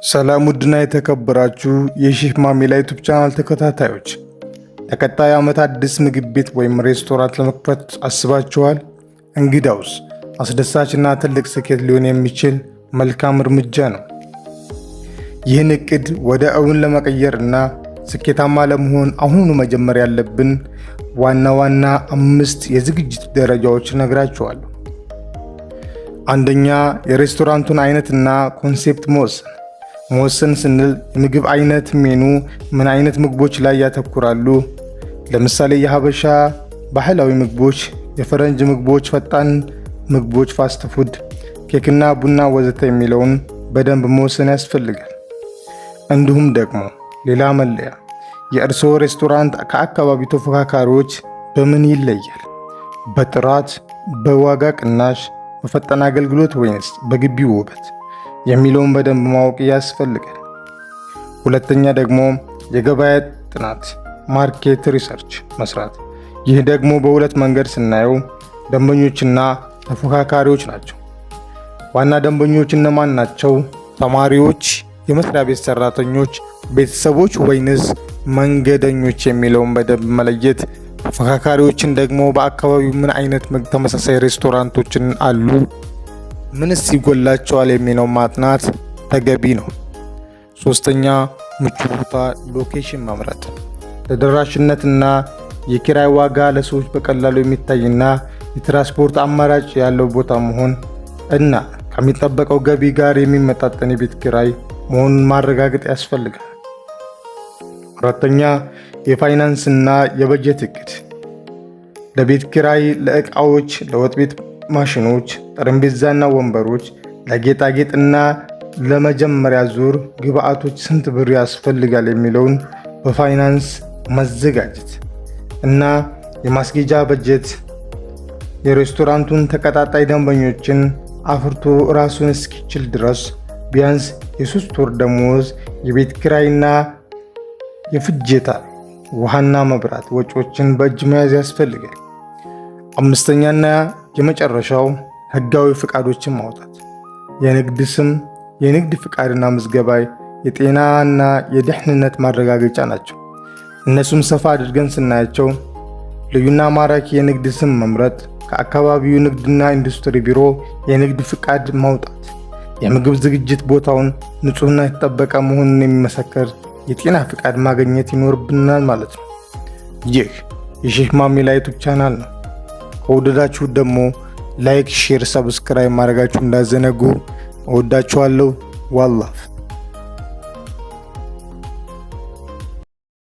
ሰላም ውድና የተከበራችሁ የሼህ ማሚላ ዩቲዩብ ቻናል ተከታታዮች፣ ለቀጣይ ዓመት አዲስ ምግብ ቤት ወይም ሬስቶራንት ለመክፈት አስባችኋል? እንግዳውስ አስደሳችና ትልቅ ስኬት ሊሆን የሚችል መልካም እርምጃ ነው። ይህን እቅድ ወደ እውን ለመቀየር እና ስኬታማ ለመሆን አሁኑ መጀመር ያለብን ዋና 5 የዝግጅት ደረጃዎች እነግራችኋለሁ። አንደኛ፣ የሬስቶራንቱን አይነትና ኮንሴፕት መወሰን ስንል የምግብ አይነት ሜኑ ምን አይነት ምግቦች ላይ ያተኩራሉ? ለምሳሌ የሀበሻ ባህላዊ ምግቦች፣ የፈረንጅ ምግቦች፣ ፈጣን ምግቦች፣ ፋስት ፉድ፣ ኬክና ቡና ወዘተ የሚለውን በደንብ መወሰን ያስፈልጋል። እንዲሁም ደግሞ ሌላ መለያ፣ የእርስዎ ሬስቶራንት ከአካባቢው ተፎካካሪዎች በምን ይለያል? በጥራት፣ በዋጋ ቅናሽ፣ በፈጣን አገልግሎት ወይንስ በግቢው ውበት የሚለውን በደንብ ማወቅ ያስፈልጋል። ሁለተኛ ደግሞ የገበያ ጥናት ማርኬት ሪሰርች መስራት። ይህ ደግሞ በሁለት መንገድ ስናየው ደንበኞችና ተፎካካሪዎች ናቸው። ዋና ደንበኞች እነማን ናቸው? ተማሪዎች፣ የመስሪያ ቤት ሰራተኞች፣ ቤተሰቦች ወይንስ መንገደኞች የሚለውን በደንብ መለየት። ተፎካካሪዎችን ደግሞ በአካባቢው ምን አይነት ተመሳሳይ ሬስቶራንቶችን አሉ፣ ምንስ ይጎላቸዋል የሚለው ማጥናት ተገቢ ነው። ሶስተኛ ምቹ ቦታ ሎኬሽን መምረጥ። ተደራሽነትና የኪራይ ዋጋ ለሰዎች በቀላሉ የሚታይና የትራንስፖርት አማራጭ ያለው ቦታ መሆን እና ከሚጠበቀው ገቢ ጋር የሚመጣጠን የቤት ኪራይ መሆኑን ማረጋገጥ ያስፈልጋል። አራተኛ የፋይናንስና የበጀት እቅድ። ለቤት ኪራይ፣ ለዕቃዎች፣ ለወጥ ቤት ማሽኖች፣ ጠረጴዛና ወንበሮች፣ ለጌጣጌጥና ለመጀመሪያ ዙር ግብአቶች ስንት ብር ያስፈልጋል የሚለውን በፋይናንስ መዘጋጀት እና የማስጌጃ በጀት የሬስቶራንቱን ተቀጣጣይ ደንበኞችን አፍርቶ ራሱን እስኪችል ድረስ ቢያንስ የ3 ወር ደሞዝ የቤት ኪራይና የፍጆታ ውሃና መብራት ወጪዎችን በእጅ መያዝ ያስፈልጋል። አምስተኛና የመጨረሻው ህጋዊ ፍቃዶችን ማውጣት። የንግድ ስም፣ የንግድ ፍቃድና ምዝገባ የጤናና የደህንነት ማረጋገጫ ናቸው። እነሱም ሰፋ አድርገን ስናያቸው ልዩና ማራኪ የንግድ ስም መምረጥ፣ ከአካባቢው ንግድና ኢንዱስትሪ ቢሮ የንግድ ፍቃድ ማውጣት፣ የምግብ ዝግጅት ቦታውን ንጹህና የተጠበቀ መሆኑን የሚመሰክር የጤና ፍቃድ ማግኘት ይኖርብናል ማለት ነው። ይህ የሼህ ማሚላ ዩቲዩብ ቻናል ነው። ከወደዳችሁ ደግሞ ላይክ፣ ሼር፣ ሰብስክራይብ ማድረጋችሁ እንዳዘነጉ። እወዳችኋለሁ። ዋላህ